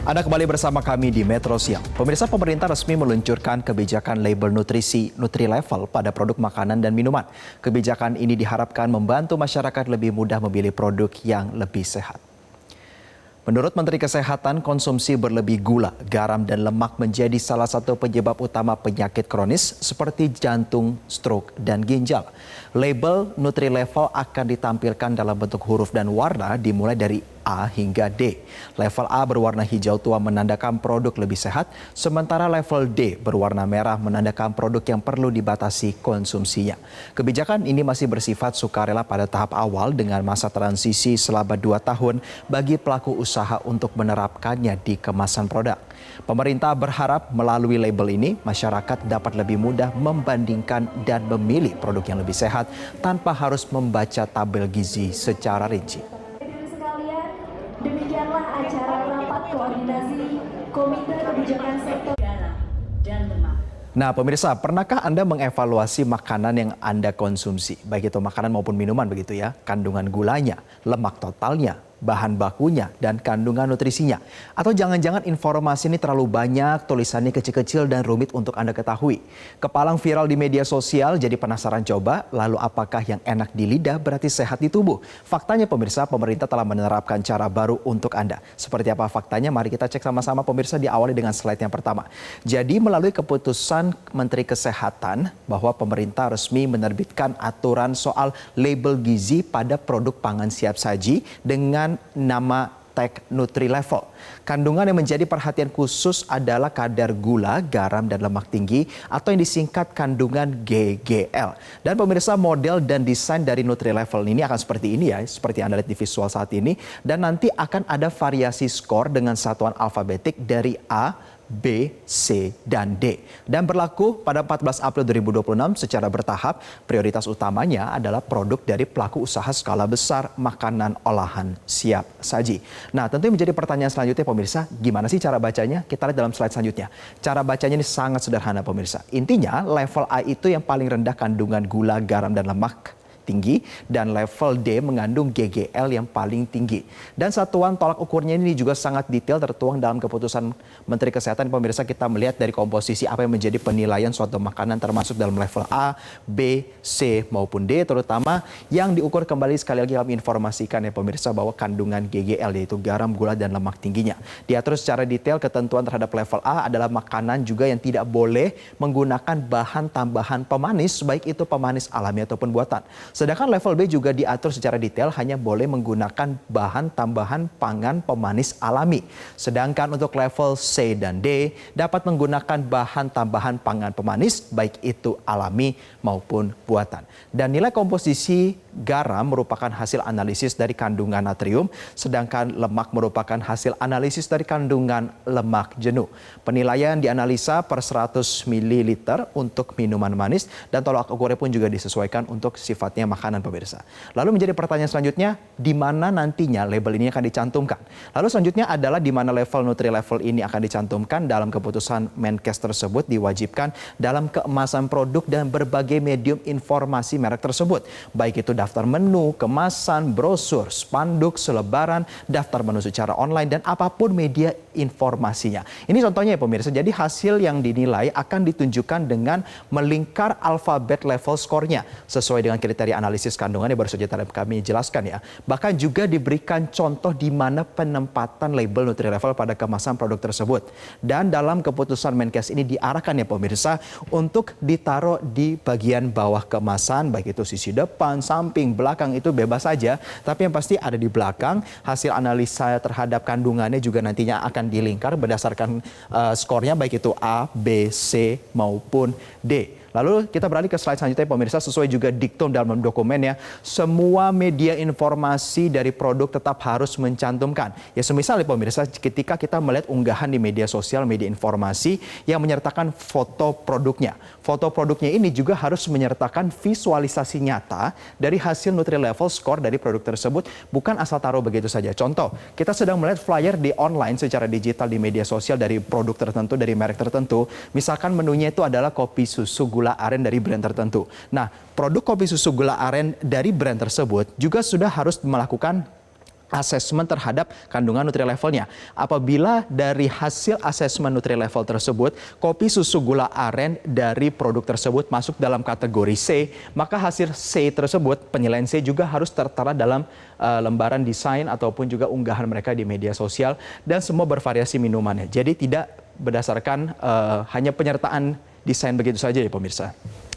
Anda kembali bersama kami di Metro Siang. Pemirsa, pemerintah resmi meluncurkan kebijakan label nutrisi Nutri-Level pada produk makanan dan minuman. Kebijakan ini diharapkan membantu masyarakat lebih mudah memilih produk yang lebih sehat. Menurut Menteri Kesehatan, konsumsi berlebih gula, garam, dan lemak menjadi salah satu penyebab utama penyakit kronis seperti jantung, stroke, dan ginjal. Label Nutri-Level akan ditampilkan dalam bentuk huruf dan warna dimulai dari A hingga D. Level A berwarna hijau tua menandakan produk lebih sehat, sementara level D berwarna merah menandakan produk yang perlu dibatasi konsumsinya. Kebijakan ini masih bersifat sukarela pada tahap awal dengan masa transisi selama 2 tahun bagi pelaku usaha untuk menerapkannya di kemasan produk. Pemerintah berharap melalui label ini, masyarakat dapat lebih mudah membandingkan dan memilih produk yang lebih sehat tanpa harus membaca tabel gizi secara rinci. Demikianlah acara rapat koordinasi Komite Kebijakan Sektor Garam dan Lemak. Nah, pemirsa, pernahkah Anda mengevaluasi makanan yang Anda konsumsi? Baik itu makanan maupun minuman begitu ya, kandungan gulanya, lemak totalnya, bahan bakunya, dan kandungan nutrisinya. Atau jangan-jangan informasi ini terlalu banyak, tulisannya kecil-kecil dan rumit untuk Anda ketahui. Kepalang viral di media sosial, jadi penasaran coba, lalu apakah yang enak di lidah berarti sehat di tubuh? Faktanya pemirsa, pemerintah telah menerapkan cara baru untuk Anda. Seperti apa faktanya? Mari kita cek sama-sama pemirsa, diawali dengan slide yang pertama. Jadi melalui keputusan Menteri Kesehatan bahwa pemerintah resmi menerbitkan aturan soal label gizi pada produk pangan siap saji dengan nama tag Nutri-Level. Kandungan yang menjadi perhatian khusus adalah kadar gula, garam, dan lemak tinggi atau yang disingkat kandungan GGL. Dan pemirsa, model dan desain dari Nutri-Level ini akan seperti ini ya, seperti Anda lihat di visual saat ini. Dan nanti akan ada variasi skor dengan satuan alfabetik dari A, B, C, dan D. Dan berlaku pada 14 April 2026 secara bertahap. Prioritas utamanya adalah produk dari pelaku usaha skala besar makanan olahan siap saji. Nah, tentu menjadi pertanyaan selanjutnya pemirsa, gimana sih cara bacanya? Kita lihat dalam slide selanjutnya. Cara bacanya ini sangat sederhana pemirsa. Intinya level A itu yang paling rendah kandungan gula, garam, dan lemak tinggi, dan level D mengandung GGL yang paling tinggi. Dan satuan tolak ukurnya ini juga sangat detail tertuang dalam keputusan Menteri Kesehatan. Pemirsa, kita melihat dari komposisi apa yang menjadi penilaian suatu makanan termasuk dalam level A, B, C maupun D, terutama yang diukur kembali sekali lagi kami informasikan ya pemirsa bahwa kandungan GGL yaitu garam, gula, dan lemak tingginya. Diatur secara detail ketentuan terhadap level A adalah makanan juga yang tidak boleh menggunakan bahan tambahan pemanis baik itu pemanis alami ataupun buatan. Sedangkan level B juga diatur secara detail hanya boleh menggunakan bahan tambahan pangan pemanis alami. Sedangkan untuk level C dan D dapat menggunakan bahan tambahan pangan pemanis baik itu alami maupun buatan. Dan nilai komposisi garam merupakan hasil analisis dari kandungan natrium, sedangkan lemak merupakan hasil analisis dari kandungan lemak jenuh. Penilaian dianalisa per 100 ml untuk minuman manis dan tolak ukurnya pun juga disesuaikan untuk sifatnya makanan pemirsa. Lalu menjadi pertanyaan selanjutnya, di mana nantinya label ini akan dicantumkan? Lalu selanjutnya adalah di mana level Nutri-Level ini akan dicantumkan. Dalam keputusan Menkes tersebut diwajibkan dalam keemasan produk dan berbagai medium informasi merek tersebut. Baik itu daftar menu, kemasan, brosur, spanduk, selebaran, daftar menu secara online, dan apapun media informasinya. Ini contohnya ya pemirsa, jadi hasil yang dinilai akan ditunjukkan dengan melingkar alfabet level skornya sesuai dengan kriteria analisis kandungannya baru saja kami jelaskan ya. Bahkan juga diberikan contoh di mana penempatan label Nutri-Level pada kemasan produk tersebut. Dan dalam keputusan Menkes ini diarahkan ya pemirsa untuk ditaruh di bagian bawah kemasan, baik itu sisi depan, samping, belakang itu bebas saja. Tapi yang pasti ada di belakang, hasil analisa terhadap kandungannya juga nantinya akan dilingkar berdasarkan skornya baik itu A, B, C maupun D. Lalu kita beralih ke slide selanjutnya pemirsa, sesuai juga diktum dalam dokumennya, semua media informasi dari produk tetap harus mencantumkan. Ya semisal pemirsa, ketika kita melihat unggahan di media sosial, media informasi yang menyertakan foto produknya. Foto produknya ini juga harus menyertakan visualisasi nyata dari hasil Nutri-Level score dari produk tersebut, bukan asal taruh begitu saja. Contoh, kita sedang melihat flyer di online secara digital di media sosial dari produk tertentu, dari merek tertentu. Misalkan menunya itu adalah kopi susu gula aren dari brand tertentu. Nah, produk kopi susu gula aren dari brand tersebut juga sudah harus melakukan asesmen terhadap kandungan Nutri-Levelnya. Apabila dari hasil asesmen Nutri-Level tersebut, kopi susu gula aren dari produk tersebut masuk dalam kategori C, maka hasil C tersebut, penilaian C juga harus tertera dalam lembaran desain ataupun juga unggahan mereka di media sosial, dan semua bervariasi minumannya. Jadi tidak berdasarkan hanya penyertaan desain begitu saja ya pemirsa.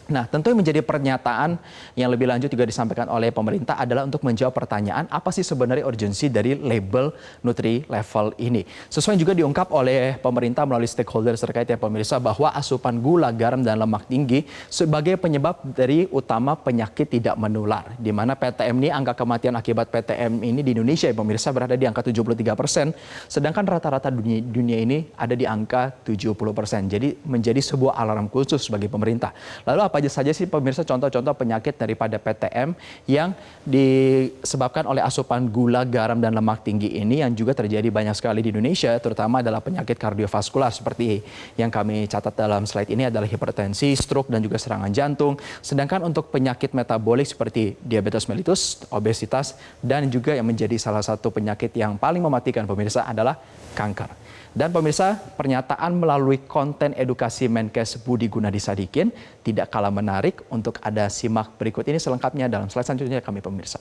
Nah, tentu yang menjadi pernyataan yang lebih lanjut juga disampaikan oleh pemerintah adalah untuk menjawab pertanyaan apa sih sebenarnya urgensi dari label Nutri-Level ini. Sesuai juga diungkap oleh pemerintah melalui stakeholder terkait ya pemirsa, bahwa asupan gula, garam, dan lemak tinggi sebagai penyebab dari utama penyakit tidak menular. Di mana PTM ini, angka kematian akibat PTM ini di Indonesia ya pemirsa berada di angka 73%, sedangkan rata-rata dunia ini ada di angka 70%. Jadi menjadi sebuah alarm khusus bagi pemerintah. Lalu apa aja saja sih pemirsa contoh-contoh penyakit daripada PTM yang disebabkan oleh asupan gula, garam, dan lemak tinggi ini yang juga terjadi banyak sekali di Indonesia, terutama adalah penyakit kardiovaskular seperti yang kami catat dalam slide ini adalah hipertensi, stroke, dan juga serangan jantung. Sedangkan untuk penyakit metabolik seperti diabetes mellitus, obesitas, dan juga yang menjadi salah satu penyakit yang paling mematikan pemirsa adalah kanker. Dan pemirsa, pernyataan melalui konten edukasi Menkes Budi Gunadi Sadikin tidak kalah menarik. Untuk Anda simak berikut ini selengkapnya dalam slide selanjutnya kami pemirsa.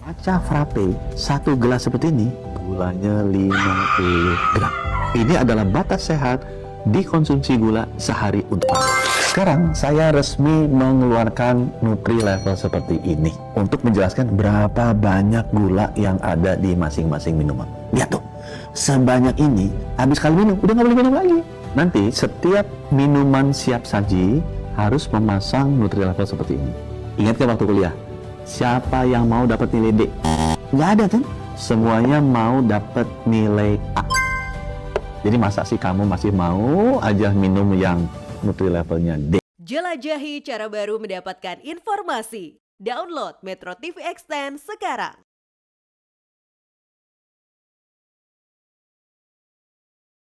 Matcha frappe, 1 gelas seperti ini, gulanya 50 gram. Ini adalah batas sehat dikonsumsi gula sehari untuk Anda. Sekarang saya resmi mengeluarkan Nutri-Level seperti ini untuk menjelaskan berapa banyak gula yang ada di masing-masing minuman. Lihat tuh, sebanyak ini, habis kali minum, udah nggak boleh minum lagi. Nanti setiap minuman siap saji harus memasang Nutri-Level seperti ini. Ingat kan waktu kuliah, siapa yang mau dapat nilai D? Nggak ada kan? Semuanya mau dapat nilai A. Jadi masa sih kamu masih mau aja minum yang Nutri-Levelnya D? Jelajahi cara baru mendapatkan informasi. Download Metro TV Extend sekarang.